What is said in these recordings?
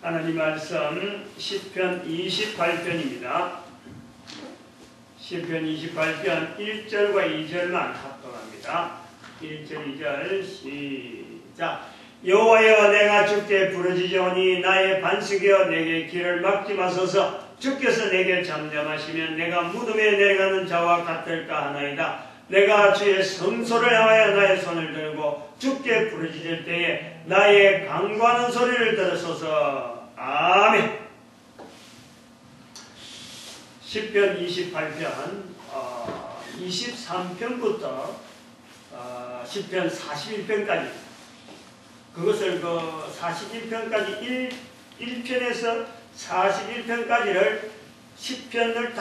하나님 말씀 시편 28편입니다. 시편 28편 1절과 2절만 합독합니다. 1절 2절 시작. 여호와여, 내가 주께 부르짖으오니 나의 반석이여, 내게 길을 막지 마소서. 주께서 내게 잠잠하시면 내가 무덤에 내려가는 자와 같을까 하나이다. 내가 주의 성소를 향하여 나의 손을 들고 주께 부르짖을 때에 나의 간구하는 소리를 들으소서. 아멘. 시편 28편 23편부터 시편 41편까지, 그것을 41편까지 1편에서 41편까지를 10편을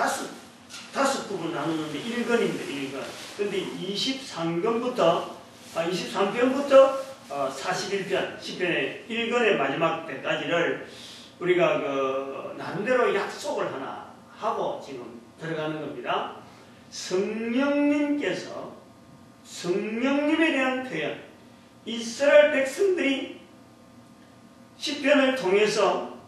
다섯 부분 나누는데 1권입니다. 1권. 근데 23편부터 41편 10편의 1권의 마지막 때까지를 우리가 나름대로 약속을 하나 하고 지금 들어가는 겁니다. 성령님께서 성령님에 대한 표현, 이스라엘 백성들이 시편을 통해서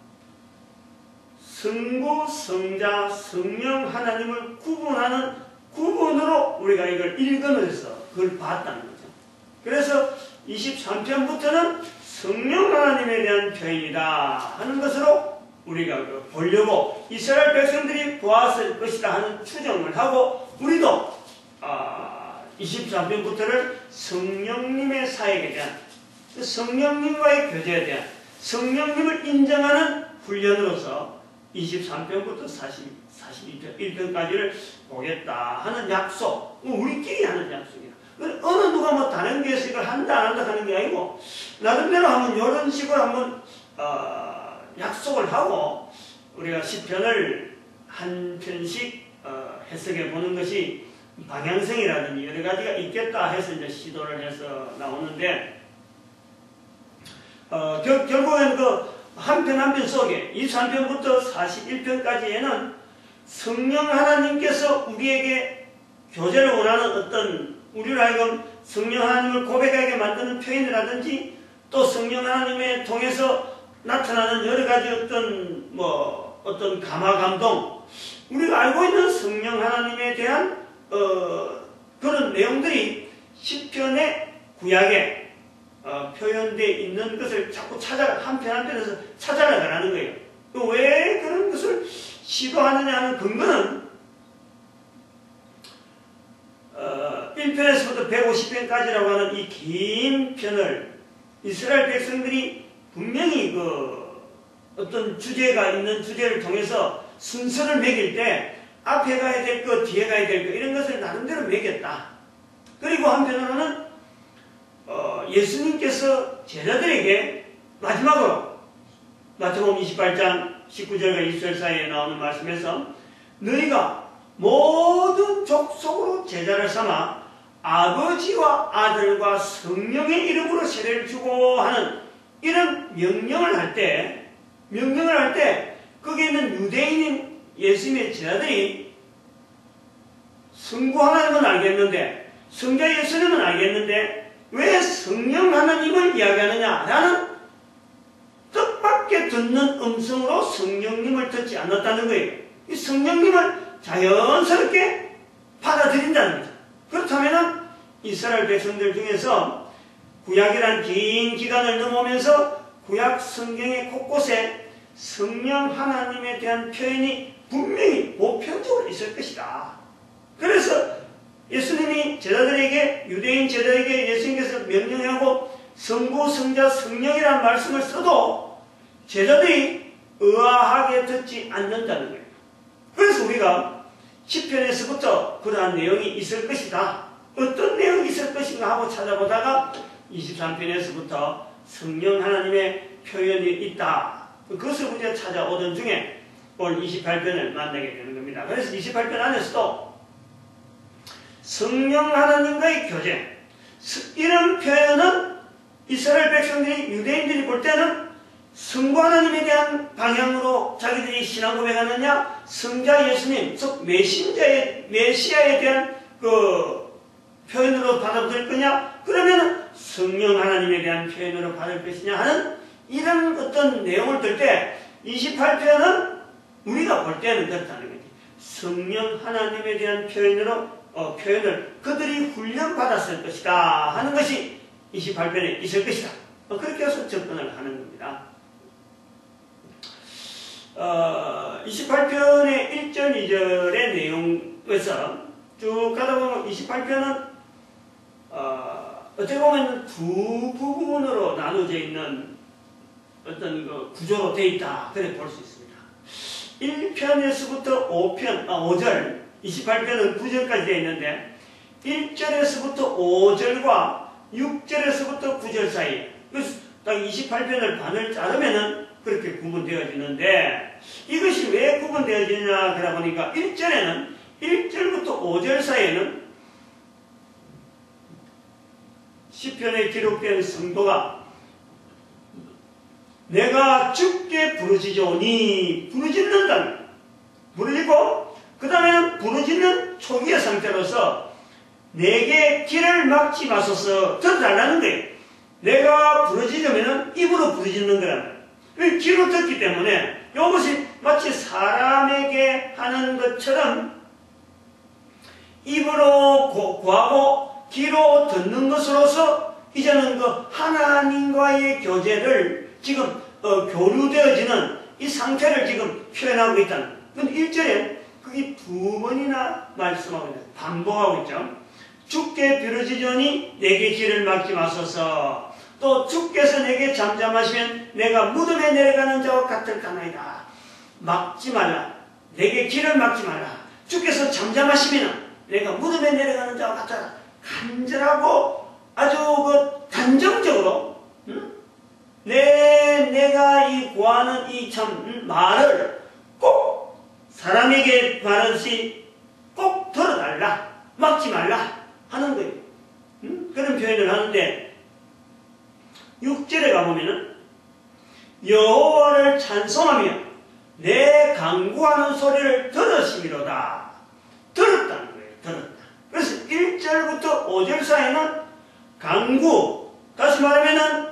성부, 성자, 성령 하나님을 구분하는 구분으로 우리가 이걸 일근을 해서 그걸 봤다는 거죠. 그래서 23편부터는 성령 하나님에 대한 표현이다 하는 것으로 우리가 보려고 이스라엘 백성들이 보았을 것이다 하는 추정을 하고, 우리도 23편부터를 성령님의 사역에 대한, 성령님과의 교제에 대한, 성령님을 인정하는 훈련으로서 23편부터 42편, 1편까지를 보겠다 하는 약속, 우리끼리 하는 약속이야. 어느 누가 다른 교회에서 이걸 한다 안 한다 하는 게 아니고, 나름대로 한번 이런 식으로 한번 약속을 하고 우리가 시편을 한 편씩 해석해 보는 것이 방향성이라든지 여러 가지가 있겠다 해서 이제 시도를 해서 나오는데, 결국엔 한 편 한 편 속에 23편부터 41편까지에는 성령 하나님께서 우리에게 교제를 원하는 어떤, 우리를 하여금 성령 하나님을 고백하게 만드는 표현이라든지, 또 성령 하나님에 통해서 나타나는 여러 가지 어떤 감화 감동, 우리가 알고 있는 성령 하나님에 대한 그런 내용들이 시편의 구약에 표현되어 있는 것을 자꾸 한 편 한 편에서 찾아나가라는 거예요. 왜 그런 것을 시도하느냐 하는 근거는 1편에서부터 150편까지라고 하는 이 긴 편을 이스라엘 백성들이 분명히 어떤 주제가 있는 주제를 통해서 순서를 매길 때 앞에 가야 될 것, 뒤에 가야 될 것, 이런 것을 나름대로 매겼다. 그리고 한편으로는 예수님께서 제자들에게 마지막으로 마태복음 28장 19절과 20절 사이에 나오는 말씀에서 너희가 모든 족속으로 제자를 삼아 아버지와 아들과 성령의 이름으로 세례를 주고 하는 이런 명령을 할 때 거기에 있는 유대인인 예수님의 제자들이 성부 하나님은 알겠는데, 성자 예수님은 알겠는데 왜 성령 하나님을 이야기하느냐라는 뜻밖의 듣는 음성으로 성령님을 듣지 않았다는 거예요. 이 성령님을 자연스럽게 받아들인다는 거죠. 그렇다면 이스라엘 백성들 중에서 구약이란 긴 기간을 넘어오면서 구약 성경의 곳곳에 성령 하나님에 대한 표현이 분명히 보편적으로 있을 것이다. 그래서 예수님이 제자들에게, 유대인 제자들에게 예수님께서 명령하고 성부, 성자, 성령이라는 말씀을 써도 제자들이 의아하게 듣지 않는다는 거예요. 그래서 우리가 10편에서부터 그러한 내용이 있을 것이다. 어떤 내용이 있을 것인가 하고 찾아보다가 23편에서부터 성령 하나님의 표현이 있다. 그것을 우리가 찾아오던 중에 오늘 28편을 만나게 되는 겁니다. 그래서 28편 안에서도 성령 하나님과의 교제, 이런 표현은 이스라엘 백성들이, 유대인들이 볼 때는 성부 하나님에 대한 방향으로 자기들이 신앙 고백하느냐, 성자 예수님, 즉 메시아에 대한 표현으로 받아들일 거냐, 그러면 성령 하나님에 대한 표현으로 받을 것이냐 하는 이런 어떤 내용을 들 때 28편은 우리가 볼 때는 그렇다는 거지. 성령 하나님에 대한 표현을 그들이 훈련받았을 것이다 하는 것이 28편에 있을 것이다. 그렇게 해서 접근을 하는 겁니다. 28편의 1절, 2절의 내용에서 쭉 가다 보면 28편은 어떻게 보면 두 부분으로 나눠져 있는 어떤 그 구조로 되어 있다. 그렇게 볼 수 있습니다. 1편에서부터 5절, 28편은 9절까지 되어 있는데 1절에서부터 5절과 6절에서부터 9절 사이에, 그래서 딱 28편을 반을 자르면은 그렇게 구분되어지는데, 이것이 왜 구분되어지냐 그러다 보니까 1절에는 1절부터 5절 사이에는 시편에 기록된 성도가 내가 주께 부르짖으니 부르짖는다. 부르짖고 그 다음에는 부르짖는 초기의 상태로서 내게 길을 막지 마소서 들어달라는 거예요. 내가 부르짖으면 입으로 부르짖는 거란 말이에요. 귀로 듣기 때문에 이것이 마치 사람에게 하는 것처럼 입으로 구하고 귀로 듣는 것으로서 이제는 그 하나님과의 교제를 지금 교류되어지는 이 상태를 지금 표현하고 있다는 거예요. 근데 1절에 그게 두 번이나 말씀하고 있는 거예요. 반복하고 있죠. 주께 부르짖으니 내게 길을 막지 마소서. 또 주께서 내게 잠잠하시면 내가 무덤에 내려가는 자와 같을까나이다. 막지 말라. 내게 길을 막지 말라. 주께서 잠잠하시면 내가 무덤에 내려가는 자와 같아라. 간절하고 아주 그 단정적으로 내가 이 구하는 이 참 말을 꼭 사람에게 말하듯이 꼭 들어달라. 막지 말라 하는 거예요. 그런 표현을 하는데 6절에 가보면은 여호와를 찬송하며 내 간구하는 소리를 들으시미로다. 들었다는 거예요. 들었다. 그래서 1절부터 5절 사이는 간구, 다시 말하면은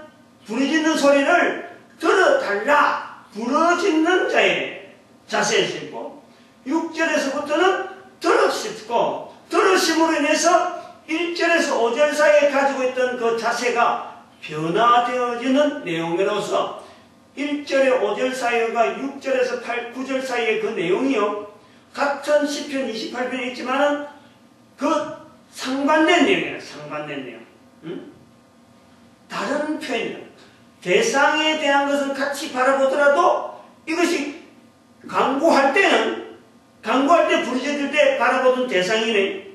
부르짖는 소리를 들어달라. 부르짖는 자의 자세에서 있고 6절에서부터는 들으시고 들으심으로 인해서 1절에서 5절 사이에 가지고 있던 그 자세가 변화되어지는 내용으로서 1절에 5절 사이가 6절에서 9절 사이의 그 내용이요. 같은 시편 28편에 있지만은 그 상반된 내용이에요. 상반된 내용. 다른 표현이에요. 대상에 대한 것은 같이 바라보더라도 이것이 간구할 때 부르짖을 때 바라보던 대상이네.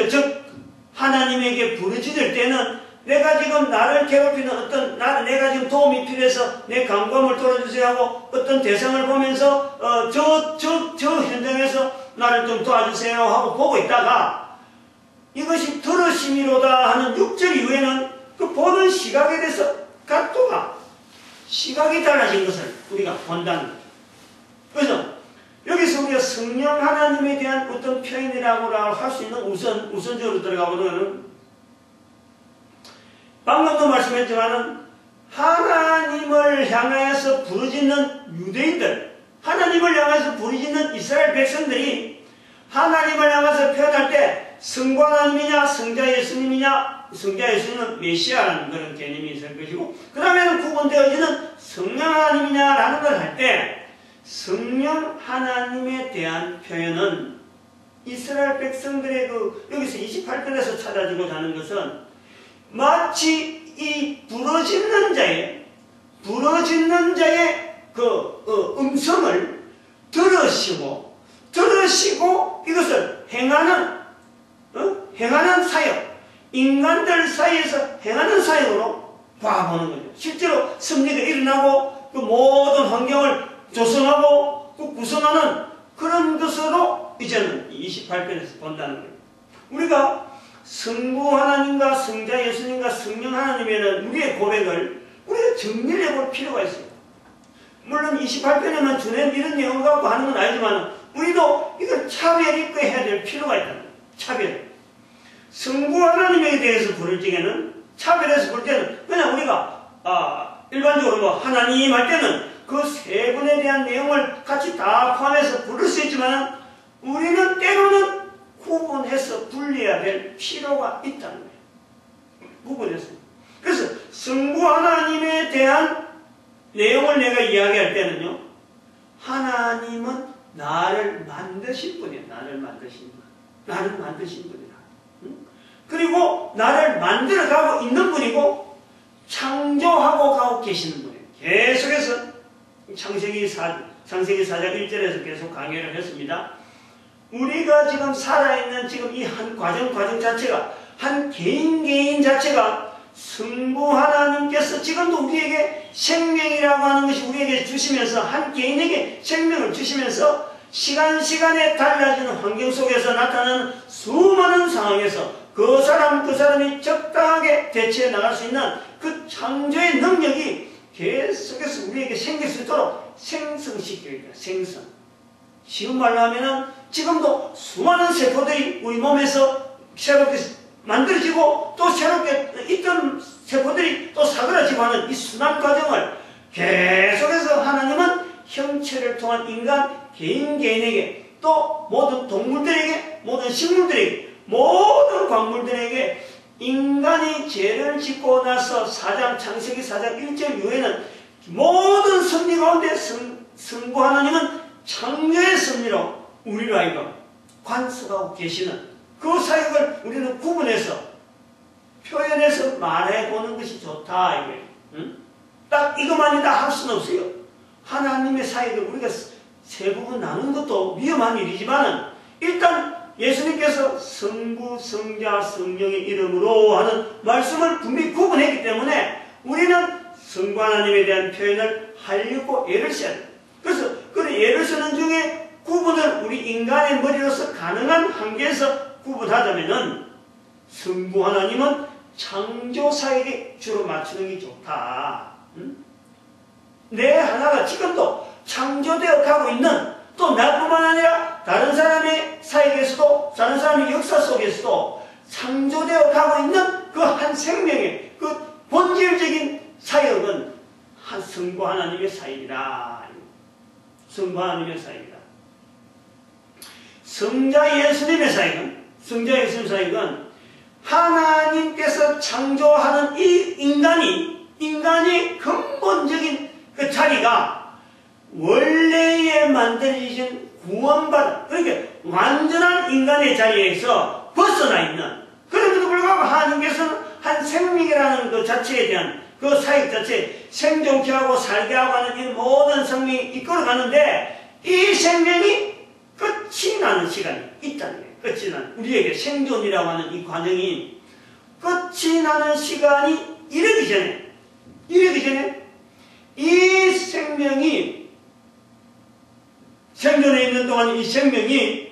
즉 하나님에게 부르짖을 때는 내가 지금 나를 괴롭히는 내가 지금 도움이 필요해서 내 간구함을 돌아주세요 하고 어떤 대상을 보면서 저 현장에서 나를 좀 도와주세요 하고 보고 있다가 이것이 들으심이로다 하는 6절 이후에는 그 보는 시각에 대해서 각도가 시각이 달라진 것을 우리가 본다는 거죠. 그래서 여기서 우리가 성령 하나님에 대한 어떤 표현이라고 할 수 있는 우선적으로 들어가보면 방금도 말씀했지만은 하나님을 향해서 부르짖는 유대인들, 하나님을 향해서 부르짖는 이스라엘 백성들이 하나님을 향해서 표현할 때 성부 하나님이냐 성자 예수님이냐, 성자 예수님은 메시아라는 그런 개념이 있을 것이고 그 다음에는 구분되어지는 성령 하나님이냐라는 걸 할 때 성령 하나님에 대한 표현은 이스라엘 백성들의 여기서 28편에서 찾아지고자 하는 것은 마치 이 부르짖는 자의 음성을 들으시고 이것을 행하는 사역, 인간들 사이에서 행하는 사역으로 봐보는 거죠. 실제로 섭리가 일어나고 그 모든 환경을 조성하고 구성하는 그런 것으로 이제는 28편에서 본다는 거예요. 우리가 성부 하나님과 성자 예수님과 성령 하나님에는 우리의 고백을 우리가 정리를 해볼 필요가 있어요. 물론 28편에만 주는 이런 내용 갖고 하는 건 아니지만 우리도 이걸 차별 있게 해야 될 필요가 있다는 거예요. 차별. 성부 하나님에 대해서 부를 적에는 차별해서 볼 때는 그냥 우리가 일반적으로 뭐 하나님 할 때는 그 세 분에 대한 내용을 같이 다 포함해서 부를 수 있지만 우리는 때로는 구분해서 분리해야 될 필요가 있다는 거예요. 구분해서. 그래서 성부 하나님에 대한 내용을 내가 이야기할 때는요, 하나님은 나를 만드신 분이에요. 나를 만드신 분. 나를 만드신 분이다. 그리고 나를 만들어가고 있는 분이고 창조하고 가고 계시는 분이에요. 계속해서 창세기 4장 1절에서 계속 강의를 했습니다. 우리가 지금 살아있는 지금 이 한 과정 자체가, 한 개인 자체가 성부 하나님께서 지금도 우리에게 생명이라고 하는 것이 우리에게 주시면서, 한 개인에게 생명을 주시면서 시간에 달라지는 환경 속에서 나타나는 수많은 상황에서 그 사람이 적당하게 대처해 나갈 수 있는 그 창조의 능력이 계속해서 우리에게 생길 수 있도록 생성시키고 있다. 생성. 쉬운 말로 하면은 지금도 수많은 세포들이 우리 몸에서 새롭게 만들어지고 또 새롭게 있던 세포들이 또 사그라지고 하는 이 순환 과정을 계속해서 하나님은 형체를 통한 인간 개인에게, 또 모든 동물들에게, 모든 식물들에게, 모든 광물들에게 인간이 죄를 짓고 나서 창세기 4장 1절 이후에는 모든 섭리 가운데 성부 하나님은 창조의 섭리로 우리로 하여금 관수하고 계시는 그 사역을 우리는 구분해서 표현해서 말해보는 것이 좋다. 이게. 응? 딱 이것만이다 할 수는 없어요. 하나님의 사역을 우리가 세 부분 나누는 것도 위험한 일이지만 일단 예수님께서 성부, 성자, 성령의 이름으로 하는 말씀을 분명히 구분했기 때문에 우리는 성부 하나님에 대한 표현을 하려고 애를 써야 돼요. 그래서 그 애를 쓰는 중에 구분을 우리 인간의 머리로서 가능한 한계에서 구분하자면은 성부 하나님은 창조사에게 주로 맞추는 게 좋다. 내 하나가 지금도 창조되어 가고 있는, 또 나뿐만 아니라 다른 사람의 사역에서도, 다른 사람의 역사 속에서도 창조되어 가고 있는 그 한 생명의 그 본질적인 사역은 한 성부 하나님의 사역이다. 성부 하나님의 사역이다. 성자 예수님의 사역은 하나님께서 창조하는 이 인간이 근본적인 그 자리가 원래에 만들어진 구원받은, 그러니까 완전한 인간의 자리에서 벗어나 있는, 그럼에도 불구하고 하나님께서는 한 생명이라는 그 자체에 대한 그 사역 자체, 생존케 하고 살게 하고 하는 이 모든 생명이 이끌어가는데 이 생명이 끝이 나는 시간이 있다는 거예요. 끝이 나는, 우리에게 생존이라고 하는 이 과정이 끝이 나는 시간이 이르기 전에 이 생명이 생존해 있는 동안 이 생명이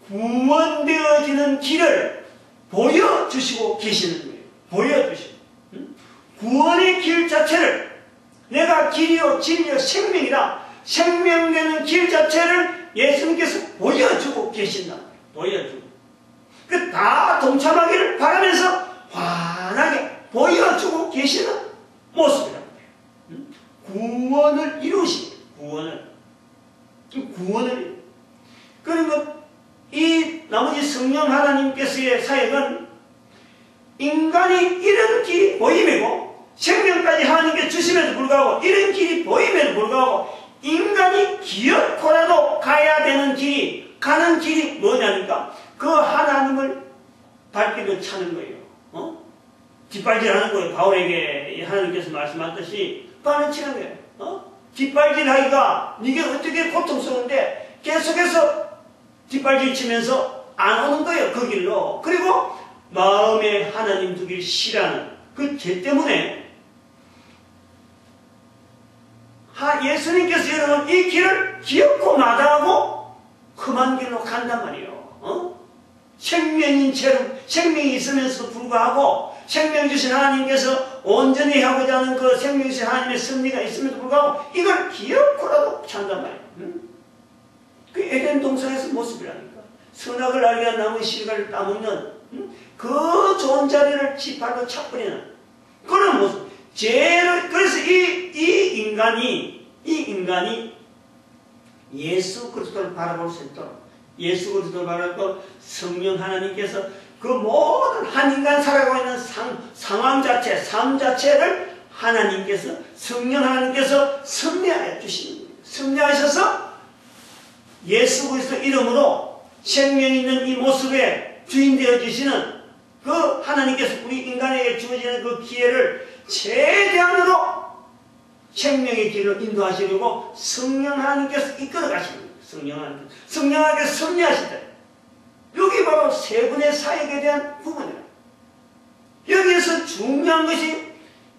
구원되어지는 길을 보여주시고 계시는 거예요. 보여주시고. 구원의 길 자체를, 내가 길이요 진리요 생명이다, 생명되는 길 자체를 예수님께서 보여주고 계신다. 보여주고. 그 다 동참하기를 바라면서 환하게 보여주고 계시는 모습이라는 거예요. 구원을 이루신, 구원을. 그러면 이 나머지 성령 하나님께서의 사역은 인간이 이런 길이 보임이고, 생명까지 하나님께 주심에도 불구하고 이런 길이 보임에도 불구하고 인간이 기어코라도 가야 되는 길이, 가는 길이 뭐냐니까 그 하나님을 발길을 차는 거예요. 뒷발질하는 거예요. 바울에게 하나님께서 말씀하셨듯이 발을 치는 거예요. 뒷발질하기가 이게 어떻게 고통스러운데 계속해서 뒷발질 치면서 안 오는 거예요. 그 길로. 그리고 마음에 하나님 두길 싫어하는 그 죄 때문에 예수님께서 여러분 이 길을 기어코 마다하고 험한 길로 간단 말이에요. 생명인 채로, 생명이 있으면서도 불구하고 생명 주신 하나님께서 온전히 하고자 하는 그 생명 주신 하나님의 섭리가 있음에도 불구하고 이걸 기어코라도 찬단 말이에요. 그 에덴 동산에서 모습이라니까. 선악을 알게 한 나무의 씨를 따먹는 그 좋은 자리를 지발로 차버리는 그런 모습. 죄를, 그래서 이 이 인간이 예수 그리스도를 바라볼 수 있도록, 예수 그리스도를 바라볼 성령 하나님께서 그 모든 한 인간 살아가고 있는 상황 자체, 삶 자체를 하나님께서, 성령 하나님께서 섭리하여 주시는 겁니다. 섭리하셔서 예수 그리스도 이름으로 생명 있는 이 모습에 주인 되어 주시는 그 하나님께서 우리 인간에게 주어지는 그 기회를 최대한으로 생명의 길을 인도하시려고 성령 하나님께서 이끌어 가시는 거예요. 성령 하나님께서 섭리하시다. 여기 바로 세 분의 사역에 대한 부분이에요. 여기에서 중요한 것이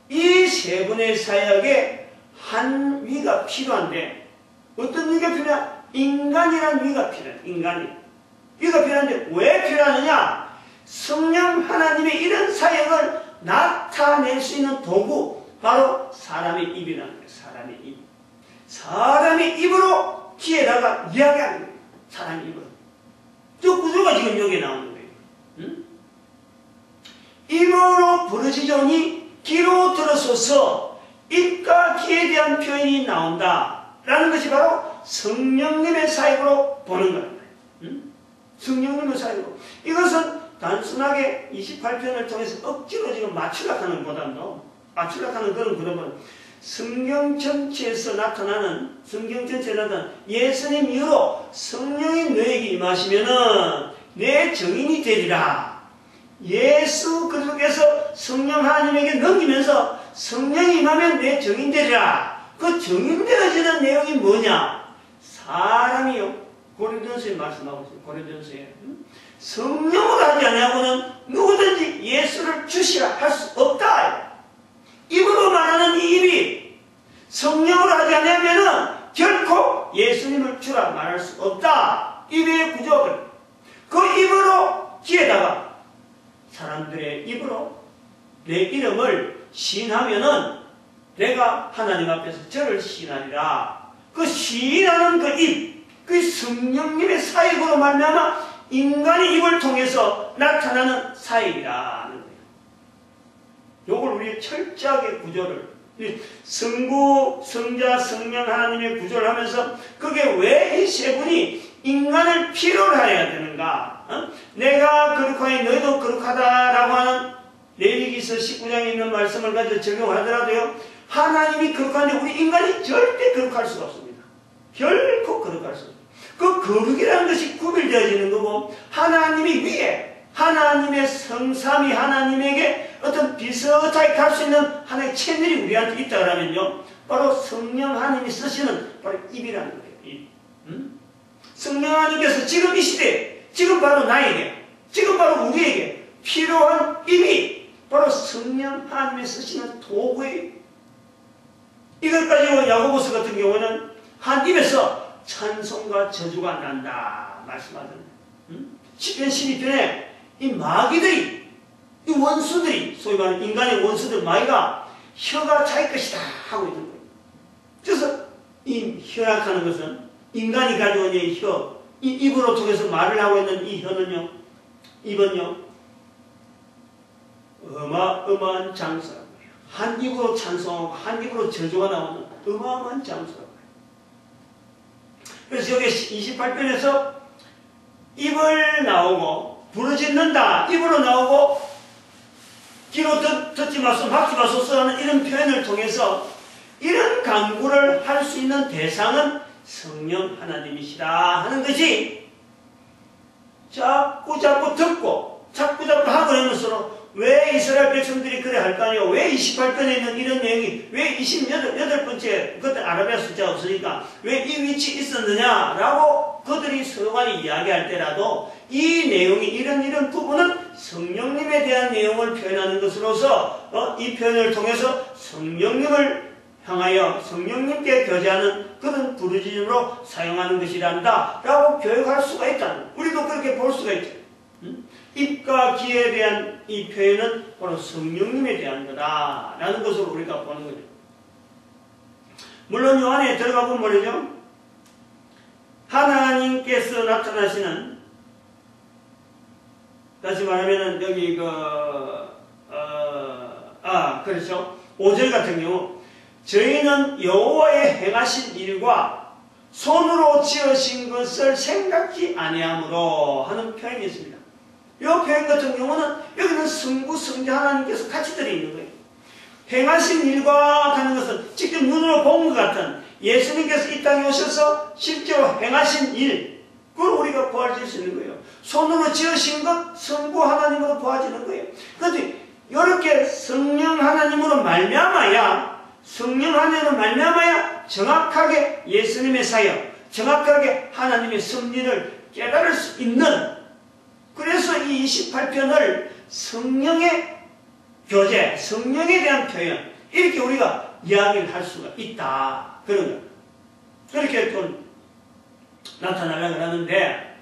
이 세 분의 사역에 한 위가 필요한데, 어떤 위가 필요하냐? 인간이라는 위가 필요해요. 위가 필요한데 왜 필요하느냐? 성령 하나님의 이런 사역을 나타낼 수 있는 도구, 바로 사람의 입이라는 거예요. 사람의 입. 사람의 입으로 기에다가 이야기하는 거예요. 사람의 입으로. 저 구조가 지금 여기에 나오는 거예요. 응? 입으로 부르짖으니 귀로 들어서서 입과 귀에 대한 표현이 나온다라는 것이 바로 성령님의 사역으로 보는 거예요. 응? 성령님의 사역으로. 이것은 단순하게 28편을 통해서 억지로 지금 맞추려하는 보다도, 맞추려하는 그런 그룹은 성경 전체에서 나타나는, 예수님 이후로 성령이 너에게 임하시면은 내 증인이 되리라. 예수 그리스도께서 성령 하나님에게 넘기면서 성령이 임하면 내 증인 되리라. 그 증인 되어지는 내용이 뭐냐? 사람이요. 고린도전서에 말씀하고 있어요. 고린도전서에. 성령으로 하지 아니하고는 누구든지 예수를 주시라 할 수 없다. 입으로 말하는 이 입이 성령으로 하지 않으면은 결코 예수님을 주라 말할 수 없다. 입의 구조를. 그 입으로 귀에다가 사람들의 입으로 내 이름을 시인하면은 내가 하나님 앞에서 저를 시인하리라. 그 시인하는 그 입, 그 성령님의 사역으로 말미암아 인간의 입을 통해서 나타나는 사역이라는 거예요. 요걸 우리 철저하게 구조를, 성부, 성자, 성령 하나님의 구조를 하면서 그게 왜 이 세 분이 인간을 필요로 해야 되는가? 내가 거룩하니 너희도 거룩하다라고 하는 레위기서 19장에 있는 말씀을 가지고 적용하더라도요, 하나님이 거룩한데 우리 인간이 절대 거룩할 수가 없습니다. 결코 거룩할 수 없습니다. 그 거룩이라는 것이 구별되어지는 거고, 하나님이 위에 하나님의 성삼위 하나님에게 어떤 비슷하게 갈 수 있는 하나의 채널이 우리한테 있다 그러면요, 바로 성령 하나님이 쓰시는 바로 입이라는 거예요. 입. 성령 하나님께서 지금 이 시대에, 지금 바로 나에게, 지금 바로 우리에게 필요한 입이 바로 성령 하나님이 쓰시는 도구예요. 이것 가지고 야고보서 같은 경우는 한 입에서 찬송과 저주가 난다 말씀하잖아요. 시편 12편에 이 마귀들이, 이 원수들이, 소위 말하는 인간의 원수들, 마귀가 혀가 자기 것이다 하고 있는 거예요. 그래서 이 혀락하는 것은 인간이 가지고 있는 혀, 이 입으로 통해서 말을 하고 있는 이 혀는요, 입은요, 어마어마한 장소라고 해요. 한 입으로 찬송하고 한 입으로 저주가 나오는 어마어마한 장소라고 해요. 그래서 여기 28편에서 입을 나오고 부르짖는다, 입으로 나오고 귀로 듣지 마소, 막지 마소서 하는 이런 표현을 통해서 이런 강구를 할 수 있는 대상은 성령 하나님이시다 하는 것이 자꾸 듣고 자꾸 하고 있는수록 왜 이스라엘 백성들이 그래 할 거 아니에요? 왜 28편에 있는 이런 내용이, 왜 28번째, 그때 아라비아 숫자가 없으니까 왜 이 위치에 있었느냐라고 그들이 서로 간에 이야기할 때라도 이 내용이 이런 부분은 성령님에 대한 내용을 표현하는 것으로서 이 표현을 통해서 성령님을 향하여 성령님께 교제하는 그런 부르짖음으로 사용하는 것이란다 라고 교육할 수가 있다는, 우리도 그렇게 볼 수가 있죠. 입과 귀에 대한 이 표현은 바로 성령님에 대한 거다 라는 것을 우리가 보는 거죠. 물론 이 안에 들어가 보면 뭐죠? 하나님께서 나타나시는, 다시 말하면은 여기 그렇죠. 5절 같은 경우 저희는 여호와의 행하신 일과 손으로 지으신 것을 생각지 아니하므로 하는 표현이 있습니다. 이 표현 같은 경우는 여기는 성부, 성자 하나님께서 같이 들어있는 거예요. 행하신 일과 하는 것은 직접 눈으로 본 것 같은 예수님께서 이 땅에 오셔서 실제로 행하신 일, 그걸 우리가 보아질 수 있는 거예요. 손으로 지으신 것, 성부 하나님으로 보아지는 거예요. 그런데 이렇게 성령 하나님으로 말미암아야, 성령 하나님으로 말미암아야 정확하게 예수님의 사역, 정확하게 하나님의 섭리를 깨달을 수 있는, 그래서 이 28편을 성령의 교제, 성령에 대한 표현, 이렇게 우리가 이야기를 할 수가 있다. 그런 거. 그렇게 좀 나타나려고 하는데,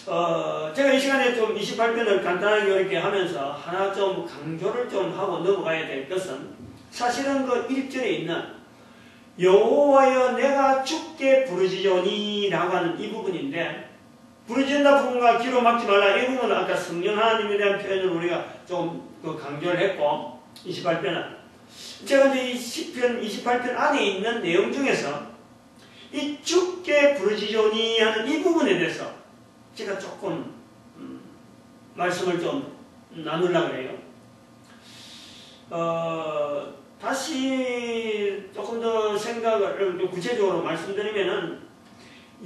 제가 이 시간에 좀 28편을 간단하게 이렇게 하면서 하나 좀 강조를 좀 하고 넘어가야 될 것은, 사실은 그 1절에 있는 여호와여 내가 주께 부르짖으니 라고 하는 이 부분인데, 부르짖는다 부분과 귀로 막지 말라, 이 부분은 아까 성령 하나님에 대한 표현을 우리가 좀 그 강조를 했고, 28편은 제가 이제 이 10편, 28편 안에 있는 내용 중에서 이 주께 부르짖으니 하는 이 부분에 대해서 제가 조금 말씀을 좀 나누려고 해요. 다시 조금 더 생각을 구체적으로 말씀드리면은,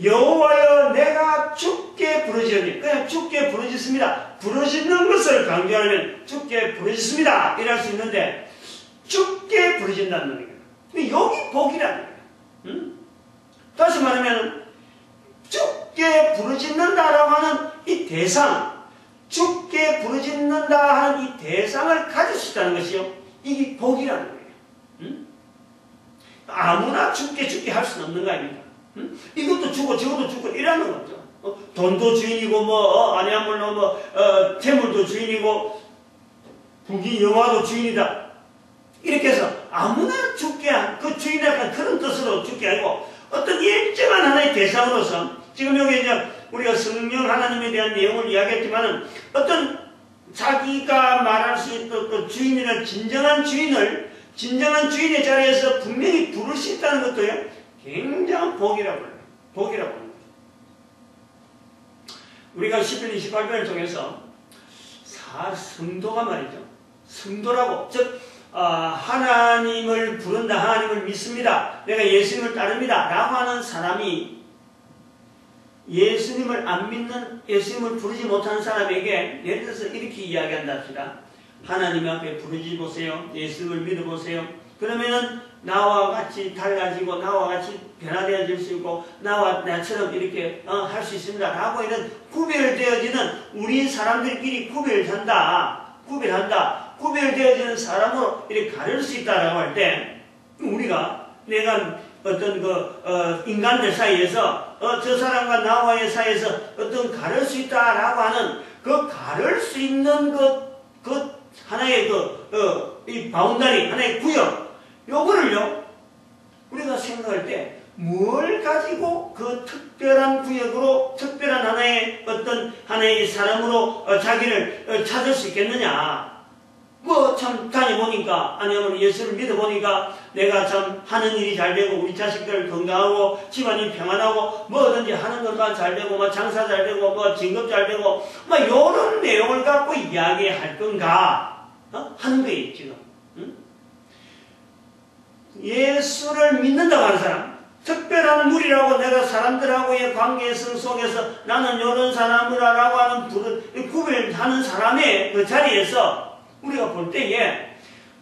여호와여 내가 주께 부르짖으니, 그냥 주께 부르짖습니다. 부르짖는 것을 강조하면 주께 부르짖습니다 이럴 수 있는데, 주께 부르짖는다는 거예요. 근데 여기 복이라는 거예요. 다시 말하면 주께 부르짖는다라고 하는 이 대상, 주께 부르짖는다 하는 이 대상을 가질 수 있다는 것이요, 이게 복이라는 거예요. 아무나 주께 할 수는 없는 거 아닙니까? 이것도 주고 저것도 주고 이라는 거죠. 돈도 주인이고 아니야말로 재물도 주인이고 부귀 영화도 주인이다. 이렇게 해서 아무나 주께 그 주인의 약간 그런 뜻으로 주께 아니고 어떤 일정한 하나의 대상으로서, 지금 여기 이제 우리가 성령 하나님에 대한 내용을 이야기했지만은 어떤 자기가 말할 수 있던 그 주인이나 진정한 주인의 자리에서 분명히 부를 수 있다는 것도요, 굉장한 복이라고 해요. 복이라고 하는 거죠. 우리가 10편 28편을 통해서 성도가 말이죠. 성도라고, 즉 하나님을 부른다, 하나님을 믿습니다, 내가 예수님을 따릅니다 라고 하는 사람이 예수님을 안 믿는, 예수님을 부르지 못하는 사람에게 예를 들어서 이렇게 이야기한다 합시다. 하나님 앞에 부르짖으세요. 예수님을 믿어보세요. 그러면은 나와 같이 달라지고 나와 같이 변화되어질 수 있고 나처럼 이렇게 할 수 있습니다 라고 이런 구별되어지는, 우리 사람들끼리 구별한다, 구별되어지는 사람으로 이렇게 가릴 수 있다라고 할 때, 우리가 내가 어떤 인간들 사이에서 저 사람과 나와의 사이에서 어떤 가릴 수 있다라고 하는 그 가릴 수 있는 그 하나의 이 바운다리, 하나의 구역, 요거를요, 우리가 생각할 때 뭘 가지고 그 특별한 구역으로, 특별한 하나의 사람으로 자기를 찾을 수 있겠느냐. 참 다녀보니까, 아니면 예수를 믿어보니까 내가 참 하는 일이 잘 되고 우리 자식들 건강하고 집안이 평안하고 뭐든지 하는 것만 잘 되고 장사 잘 되고 진급 잘 되고 요런 내용을 갖고 이야기할 건가 하는 거예요 지금. 예수를 믿는다고 하는 사람, 특별한 무리라고 내가 사람들하고의 관계성 속에서 나는 이런 사람이라고 하는 구별하는 사람의 그 자리에서 우리가 볼 때에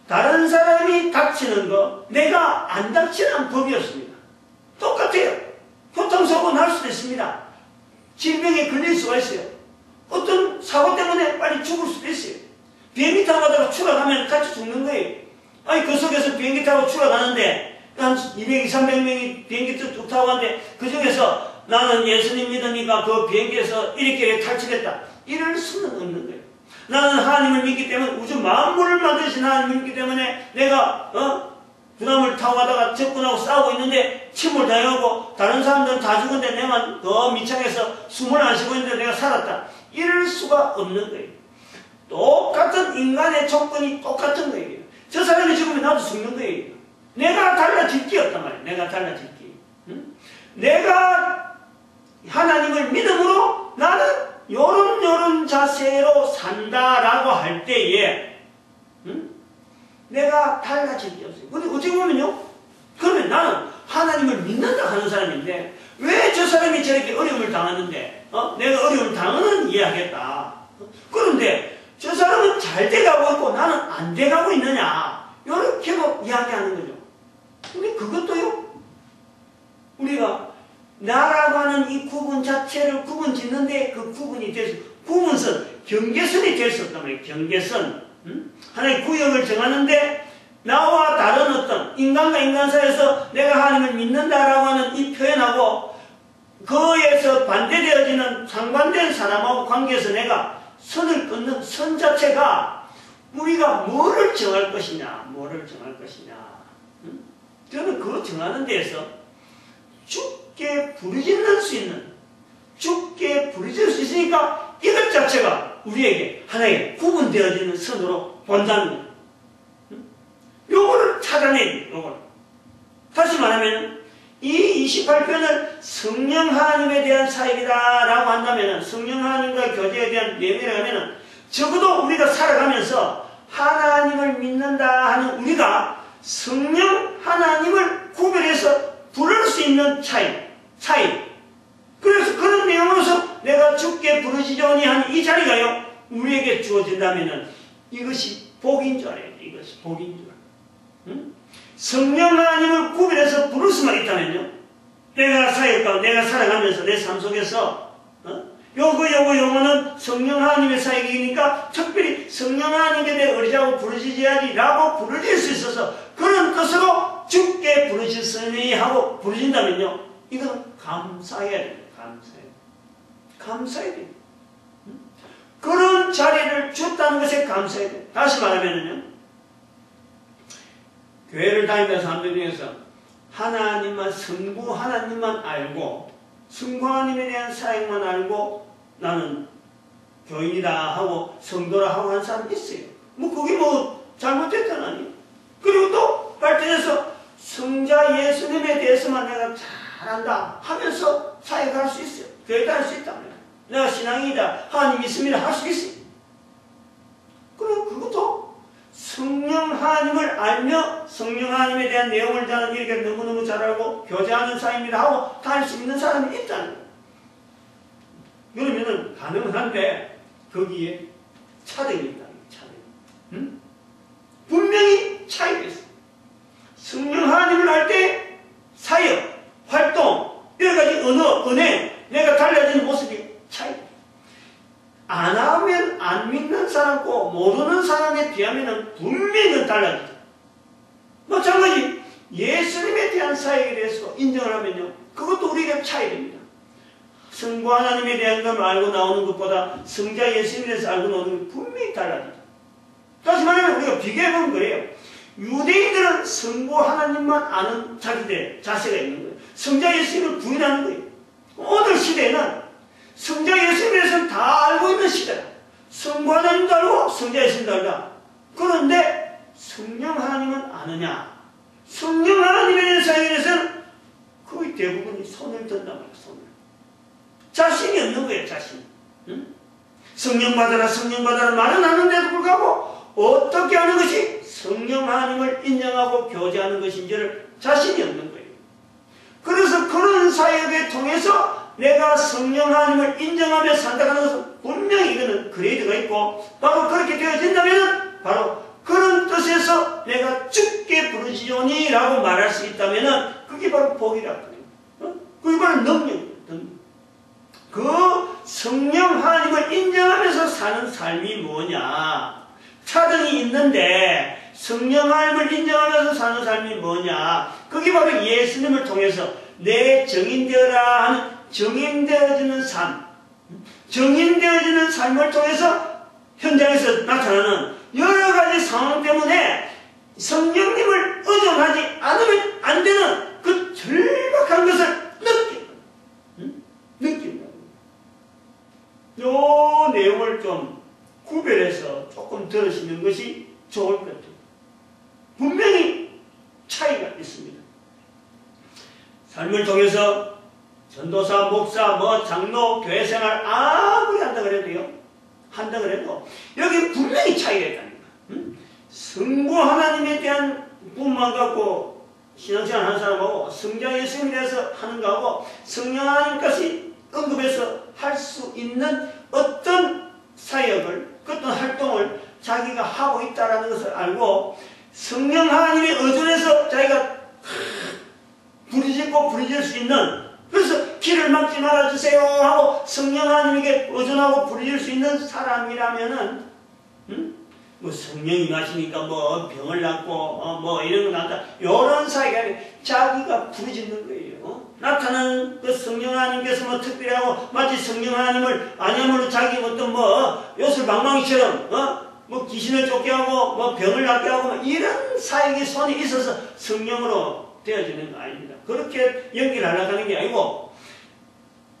다른 사람이 닥치는 거 내가 안 닥치는 법이었습니다. 똑같아요. 교통사고 날 수도 있습니다. 질병에 걸릴 수가 있어요. 어떤 사고 때문에 빨리 죽을 수도 있어요. 비행기 타고 가다가 추락하면 같이 죽는 거예요. 아니 그 속에서 비행기 타고 추락하는데 한 200, 300명이 비행기 쭉 타고 가는데 그 중에서 나는 예수님 믿으니까 그 비행기에서 이렇게 탈출했다, 이럴 수는 없는 거예요. 나는 하나님을 믿기 때문에, 우주 만물을 만드신 하나님을 믿기 때문에 내가 군함을 타고 가다가 적군하고 싸우고 있는데 침몰 당하고 다른 사람들은 다 죽었는데 내만 더 미창에서 숨을 안 쉬고 있는데 내가 살았다, 이럴 수가 없는 거예요. 똑같은 인간의 조건이 똑같은 거예요. 저 사람이 죽으면 나도 죽는 거예요. 내가 달라질 게 없단 말이야. 내가 달라질 게. 응? 내가 하나님을 믿음으로 나는 요런 자세로 산다라고 할 때에 응? 내가 달라질 게 없어요. 근데 어떻게 보면요. 그러면 나는 하나님을 믿는다 하는 사람인데 왜 저 사람이 저렇게 어려움을 당하는데 내가 어려움을 당하는 이해하겠다. 그런데 저 사람은 잘 돼가고 있고 나는 안 돼가고 있느냐. 이렇게도 이야기하는 거죠. 근데 그것도요. 우리가 나라고 하는 이 구분 자체를 구분 짓는데 그 구분이 돼서 구분선, 경계선이 될 수 없단 말이에요. 경계선. 하나의 구역을 정하는데 나와 다른 어떤 인간과 인간 사이에서 내가 하나님을 믿는다라고 하는 이 표현하고 그에서 반대되어지는 상반된 사람하고 관계에서 내가 선을 끊는 선 자체가 우리가 뭐를 정할 것이냐, 뭐를 정할 것이냐. 저는 그거 정하는 데에서 죽게 부르짖는 수 있는, 죽게 부르짖을 수 있으니까 이것 자체가 우리에게 하나의 구분되어지는 선으로 본다는 거예요. 요거를 찾아내야 돼요, 요거를. 다시 말하면 이 28편을 성령 하나님에 대한 사역이다라고 한다면 성령 하나님과 교제에 대한 내용이라고 하면 적어도 우리가 살아가면서 하나님을 믿는다 하는 우리가 성령 하나님을 구별해서 부를 수 있는 차이. 그래서 그런 내용으로서 내가 죽게 부르짖으니 하는 이 자리가요 우리에게 주어진다면 이것이 복인 줄 알아요. 이것이 복인 줄. 성령 하나님을 구별해서 부를 수만 있다면요. 내가 사역과 내가 살아가면서 내 삶 속에서 요거는 성령 하나님의 사역이니까 특별히 성령 하나님에 대해 의지하고 부르짖어야지라고 부르짖을 수 있어서 그런 뜻으로 죽게 부르짖으니 하고 부르짖는다면요. 이건 감사해야 됩니다. 감사해야 됩니다. 그런 자리를 줬다는 것에 감사해야 됩니다. 다시 말하면요. 교회를 다니면서 사람들 중에서 하나님만, 성부 하나님만 알고 성부 하나님에 대한 사역만 알고 나는 교인이다 하고 성도라 하고 하는 사람이 있어요. 그게 잘못됐다나니. 그리고 또 발전해서 성자 예수님에 대해서만 내가 잘한다 하면서 사역할 수 있어요. 교회도 할 수 있다. 내가 신앙이다, 하나님 있습니다 할 수 있어요. 그럼 그것도 성령 하나님을 알며 성령 하나님에 대한 내용을 나는 이렇게 너무너무 잘 알고 교제하는 사람입니다 하고 다닐 수 있는 사람이 있다는 거예요. 그러면은 가능한데 거기에 차등이 있다. 분명히 차이가 있어요. 성령 하나님을 알 때 사역, 활동, 여러 가지 언어, 은행, 내가 달라지는 모습이 차이. 안 하면 안 믿는 사람과 모르는 사람에 비하면 분명히 달라지죠. 마찬가지 예수님에 대한 사역에 대해서 인정을 하면요. 그것도 우리에게 차이됩니다. 성부 하나님에 대한 걸 알고 나오는 것보다 성자 예수님에 대해서 알고 나오는 건 분명히 달라지죠. 다시 말하면 우리가 비교해보면 그래요. 유대인들은 성부 하나님만 아는 자세가 있는 거예요. 성자 예수님을 부인하는 거예요. 오늘 시대에는 성자 예수님에 대해서는 다 알고 있는 시대다. 성부 하나님도 알고 성자 예수님도 알다. 그런데 성령 하나님은 아느냐? 성령 하나님에 대한 사역에 대해서는 거의 대부분이 손을 든단 말이에요. 손을. 자신이 없는 거예요. 자신. 응? 성령 받아라 성령 받아라 말은 하는데도 불구하고 어떻게 하는 것이 성령 하나님을 인정하고 교제하는 것인지를 자신이 없는 거예요. 그래서 그런 사역을 통해서 내가 성령 하나님을 인정하며 산다는 것은 분명히 이거는 그레이드가 있고 바로 그렇게 되어진다면 바로 그런 뜻에서 내가 죽게 부르짖으니 라고 말할 수 있다면 그게 바로 복이라고 해요. 그게 바로 능력이에요. 그 성령 하나님을 인정하면서 사는 삶이 뭐냐? 차등이 있는데 성령 하나님을 인정하면서 사는 삶이 뭐냐? 그게 바로 예수님을 통해서 내 정인되어라 하는 정인되어지는 삶, 정인되어지는 삶을 통해서 현장에서 나타나는 여러 가지 상황 때문에 성령님을 의존하지 않으면 안 되는 그 절박한 것을 느낀다. 요 내용을 좀 구별해서 조금 들으시는 것이 좋을 것 같아요. 분명히 차이가 삶을 통해서 전도사, 목사, 장로, 교회생활 아무리 한다 그래도요. 한다 그래도 여기 분명히 차이가 있다는 거야. 성부 하나님에 대한 부분만 갖고 신앙생활 하는 사람하고 성자 예수님에 대해서 하는 거하고 성령 하나님까지 언급해서 할 수 있는 어떤 사역을, 어떤 활동을 자기가 하고 있다는 것을 알고 성령 하나님의 의존해서 자기가 부르짖고 부르짖을 수 있는, 그래서 길을 막지 말아주세요 하고 성령 하나님에게 의존하고 부르짖을 수 있는 사람이라면은 성령이 마시니까 병을 낫고 이런 거 난다 이런 사이가 아니라 자기가 부르짖는 거예요. 나타나는 그 성령 하나님께서 특별히 하고 마치 성령 하나님을 아니하므로 자기 어떤 요술방망이처럼 귀신을 쫓게 하고 병을 낫게 하고 이런 사역의 손이 있어서 성령으로 되어지는 거 아닙니다. 그렇게 연결하려고 하는 게 아니고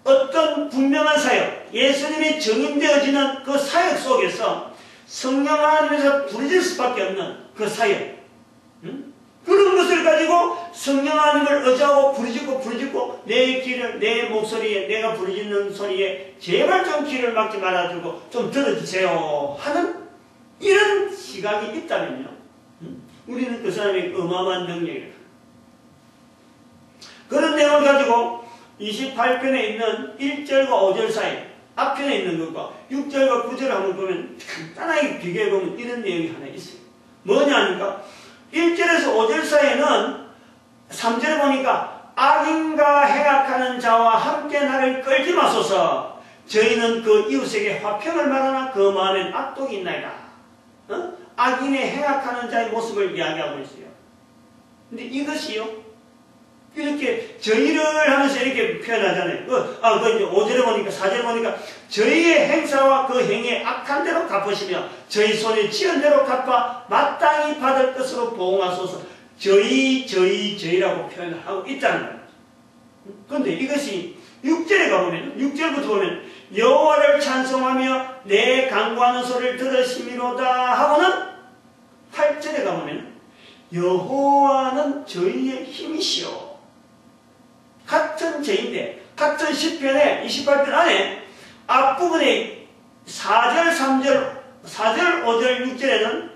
어떤 분명한 사역, 예수님이 정인되어지는 그 사역 속에서 성령 하나님에서 부르질 수밖에 없는 그 사역, 그런 것을 가지고 성령 하나님을 의지하고 부르짖고 내 길을, 내 목소리에, 내가 부르짖는 소리에 제발 좀 길을 막지 말아주고 좀 들어주세요 하는 이런 시각이 있다면요, 우리는 그 사람의 어마어마한 능력이에요. 그런 내용을 가지고 28편에 있는 1절과 5절 사이, 앞편에 있는 것과 6절과 9절을 한번 보면 간단하게 비교해보면 이런 내용이 하나 있어요. 뭐냐 하니까 1절에서 5절 사이에는 3절에 보니까 악인과 행악하는 자와 함께 나를 끌지 마소서. 저희는 그 이웃에게 화평을 말하나 그 마음엔 악독이 있나이다. 악인의 행악하는 자의 모습을 이야기하고 있어요. 근데 이것이요, 이렇게 저희를 하면서 이렇게 표현하잖아요. 이제 5절에 보니까 4절에 보니까 저희의 행사와 그 행위에 악한 대로 갚으시며 저희 손에 지은 대로 갚아 마땅히 받을 것으로 보응하소서. 저희라고 표현을 하고 있다는 거예요. 그런데 이것이 6절에 가보면, 6절부터 보면 여호와를 찬송하며 내 간구하는 소리를 들으시미로다 하고는 8절에 가보면 여호와는 저희의 힘이시오. 같은 죄인데 같은 시편의 28편 안에 앞부분에 4절, 5절, 6절에는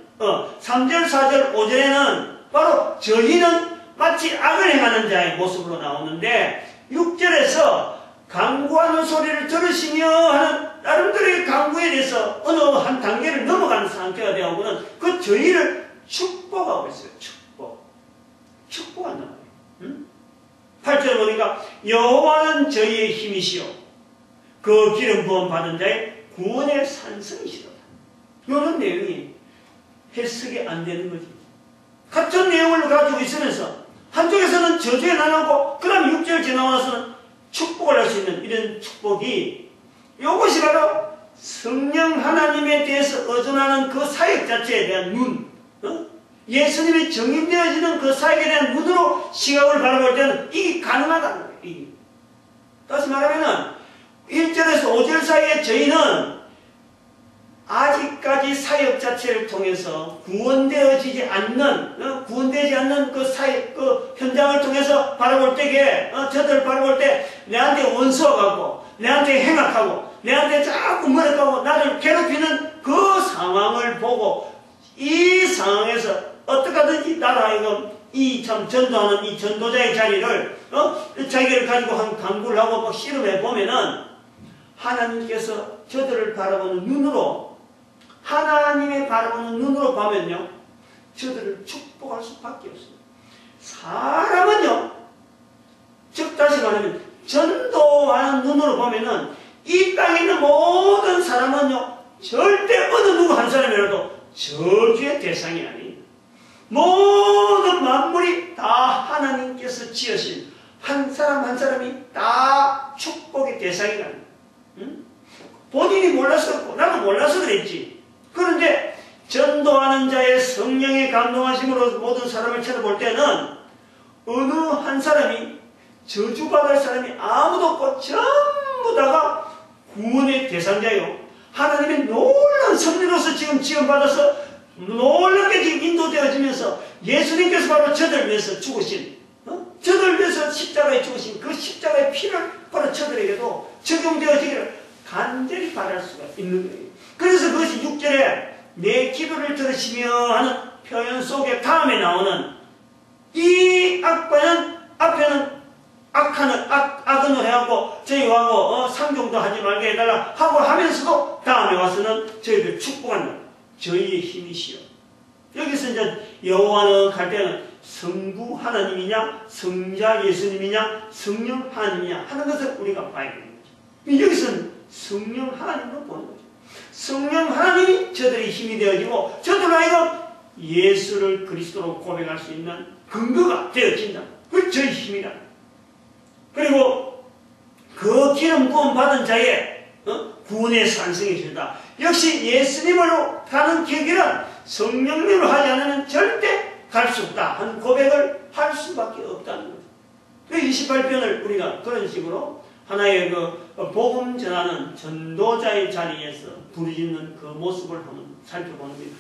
3절, 4절, 5절에는 바로 저희는 마치 악을 행하는 자의 모습으로 나오는데 6절에서 간구하는 소리를 들으시며 하는 나름대로의 간구에 대해서 어느 한 단계를 넘어가는 상태가 되어오고는 그 저희를 축복하고 있어요. 축복한단 말이에요. 8절에 보니까 여호와는 저희의 힘이시오. 그 기름 부음 받은 자의 구원의 산성이시로다. 이런 내용이 해석이 안 되는 거지. 같은 내용을 가지고 있으면서 한쪽에서는 저주에 나누고 그 다음 6절 지나고 나서는 축복을 할 수 있는 이런 축복이, 이것이 바로 성령 하나님에 대해서 의존하는 그 사역 자체에 대한 눈, 예수님이 정인되어지는 그 사역에 대한 눈으로 시각을 바라볼 때는 이게 가능하다는 거예요. 다시 말하면 1절에서 5절 사이에 저희는 아직까지 사역 자체를 통해서 구원되지 않는 그 사역, 그 현장을 통해서 바라볼 때에, 저들을 바라볼 때 내한테 원수하고 내한테 행악하고 내한테 자꾸 머쓱하고 나를 괴롭히는 그 상황을 보고 이 상황에서 어떻게 하든지 나로 하여금 이 참 전도하는 이 전도자의 자리를 자기를 가지고 한 강구를 하고 막 씨름해 보면은 하나님께서 저들을 바라보는 눈으로, 하나님의 바라보는 눈으로 보면요, 저들을 축복할 수밖에 없어요. 사람은요, 즉 다시 말하면 전도하는 눈으로 보면은 이 땅에 있는 모든 사람은요 절대 어느 누구 한 사람이라도 저주의 대상이 아닙니다. 모든 만물이 다 하나님께서 지으신 한 사람 한 사람이 다 축복의 대상이라는 거예요. 본인이 몰라서 그렇고 나도 몰라서 그랬지. 그런데 전도하는 자의 성령의 감동하심으로 모든 사람을 쳐다볼 때는 어느 한 사람이 저주받을 사람이 아무도 없고 전부 다가 구원의 대상자요, 하나님의 놀라운 섭리로서 지금 지원받아서 놀랍게 지금 인도되어지면서 예수님께서 바로 저들을 위해서 죽으신, 저들 위해서 십자가에 죽으신 그 십자가의 피를 바로 저들에게도 적용되어지기를 간절히 바랄 수가 있는 거예요. 그래서 그것이 6절에 내 기도를 들으시며 하는 표현 속에 다음에 나오는 이 악과는 앞에는 악은 해갖고 저희하고 상종도 하지 말게 해달라 하고 하면서도 다음에 와서는 저희들 축복한다. 저희의 힘이시여. 여기서 이제 여호와는 갈 때는 성부 하나님이냐 성자 예수님이냐 성령 하나님이냐 하는 것을 우리가 봐야 되는 거죠. 여기서는 성령 하나님으로 보는 거죠. 성령 하나님이 저들의 힘이 되어지고 저들로 하여금 예수를 그리스도로 고백할 수 있는 근거가 되어진다. 그게 저희 힘이다. 그리고 그 기름 부음 받은 자의 구원의 산성이 된다. 역시 예수님으로 가는 길은 성령님으로 하지 않으면 절대 갈 수 없다 하는 고백을 할 수밖에 없다는 거죠. 그 28편을 우리가 그런 식으로 하나의 그 복음 전하는 전도자의 자리에서 부르짖는 그 모습을 한번 살펴보는 겁니다.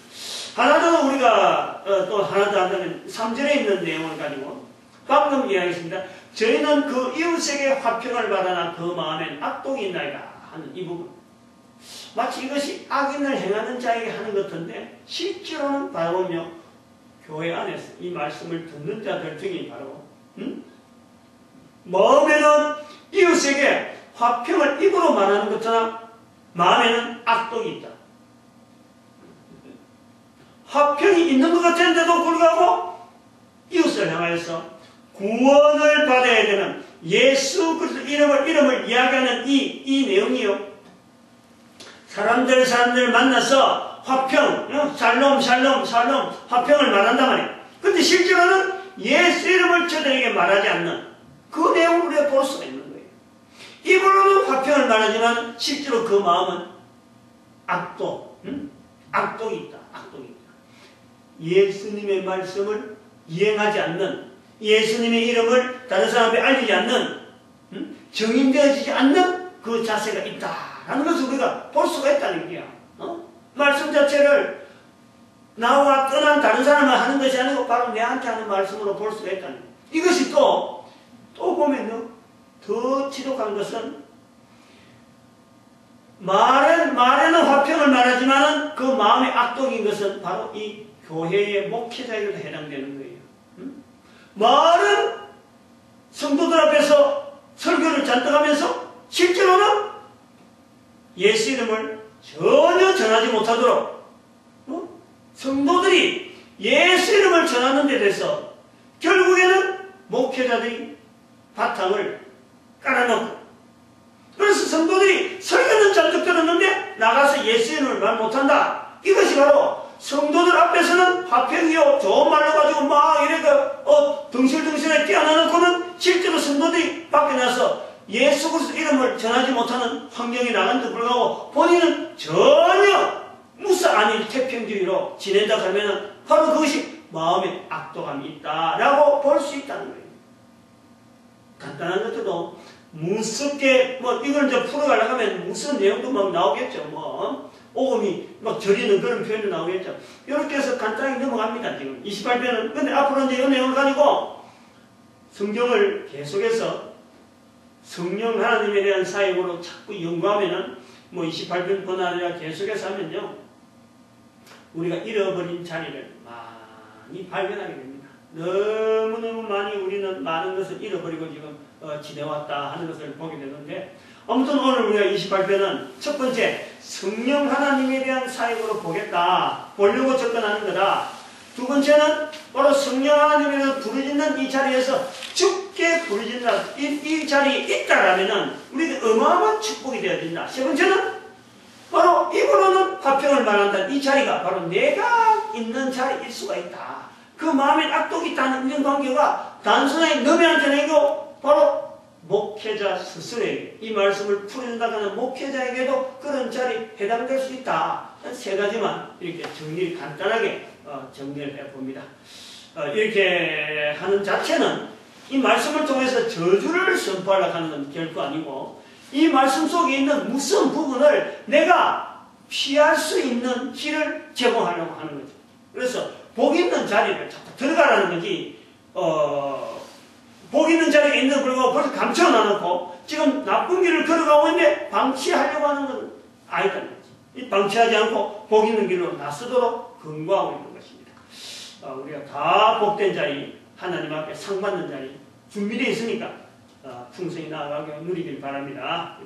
하나 더 우리가 또 하나 더 한다면 3절에 있는 내용을 가지고 방금 이야기했습니다. 저희는 그 이웃에게 화평을 받아나 그 마음엔 악독이 있나이다 하는 이 부분. 마치 이것이 악인을 행하는 자에게 하는 것 같은데 실제로는 바라보며 교회 안에서 이 말씀을 듣는 자들 중에 바로 마음에는 이웃에게 화평을 입으로 말하는 것처럼 마음에는 악독이 있다. 화평이 있는 것 같은데도 불구하고 이웃을 향하여서 구원을 받아야 되는 예수 그리스도 이름을 이야기하는 이 내용이요. 사람들 만나서 화평, 샬롬 화평을 말한단 말이에요. 근데 실제로는 예수 이름을 저들에게 말하지 않는 그 내용을 우리가 볼 수가 있는 거예요. 입으로는 화평을 말하지만 실제로 그 마음은 악독이 있다. 예수님의 말씀을 이행하지 않는, 예수님의 이름을 다른 사람에게 알리지 않는, 정인되어지지 않는 그 자세가 있다라는 것을 우리가 볼 수가 있다는 거야. 말씀 자체를 나와 떠난 다른 사람을 하는 것이 아니고 바로 내한테 하는 말씀으로 볼 수가 있다는 거야. 이것이 또 보면요, 더 지독한 것은 말에는 화평을 말하지만 그 마음의 악독인 것은 바로 이 교회의 목회자에게도 해당되는 거예요. 말은 성도들 앞에서 설교를 잔뜩 하면서 실제로는 예수 이름을 전혀 전하지 못하도록 성도들이 예수 이름을 전하는 데 대해서 결국에는 목회자들이 바탕을 깔아놓고, 그래서 성도들이 설교는 잔뜩 들었는데 나가서 예수 이름을 말 못한다. 이것이 바로 성도들 앞에서는 화평이요 좋은 말로 가지고 막 이래가 덩실덩실하게 뛰어나놓고는 실제로 성도들이 밖에 나서 예수 그리스도 이름을 전하지 못하는 환경에 나간데도 불구하고 본인은 전혀 무사 아닌 태평주의로 지낸다 하면은 바로 그것이 마음에 악독함이 있다라고 볼 수 있다는 거예요. 간단한 것도 무섭게 이걸 이제 풀어가려고 하면 무슨 내용도 막 나오겠죠. 오금이 막 저리는 그런 표현도 나오겠죠. 이렇게 해서 간단하게 넘어갑니다. 지금 28편은. 근데 앞으로 이제 이 내용을 가지고 성경을 계속해서 성령 하나님에 대한 사역으로 자꾸 연구하면은 28편 권하느라 계속해서 하면요, 우리가 잃어버린 자리를 많이 발견하게 됩니다. 너무너무 많이 우리는 많은 것을 잃어버리고 지금 지내왔다 하는 것을 보게 되는데, 아무튼 오늘 우리가 28편은 첫 번째 성령 하나님에 대한 사역으로 보려고 접근하는 거다. 두 번째는 바로 성령 하나님에 대해서 부르짖는 이 자리에서 죽게 부르짖는다. 이 자리에 있다라면은 우리에게 어마어마한 축복이 되어진다. 세 번째는 바로 입으로는 화평을 말한다. 이 자리가 바로 내가 있는 자리일 수가 있다. 그 마음에 악독이 있다는 이런 관계가 단순하게 너희한테는 아니고 바로 목회자 스스로에게 이 말씀을 풀어준다는 목회자에게도 그런 자리에 해당될 수 있다. 세 가지만 이렇게 간단하게 정리를 해봅니다. 이렇게 하는 자체는 이 말씀을 통해서 저주를 선포하려고 하는 건 결코 아니고, 이 말씀 속에 있는 무슨 부분을 내가 피할 수 있는 길을 제공하려고 하는 거죠. 그래서 복 있는 자리를 자꾸 들어가라는 거지, 복 복 있는 자리에 있는 불구하고 벌써 감춰놔놓고 지금 나쁜 길을 걸어가고 있는데 방치하려고 하는 것은 아니다는 거지. 방치하지 않고 복 있는 길로 나서도록 근거하고 있는 것입니다. 우리가 다 복된 자리, 하나님 앞에 상 받는 자리 준비되어 있으니까 충성히 나아가게 누리길 바랍니다.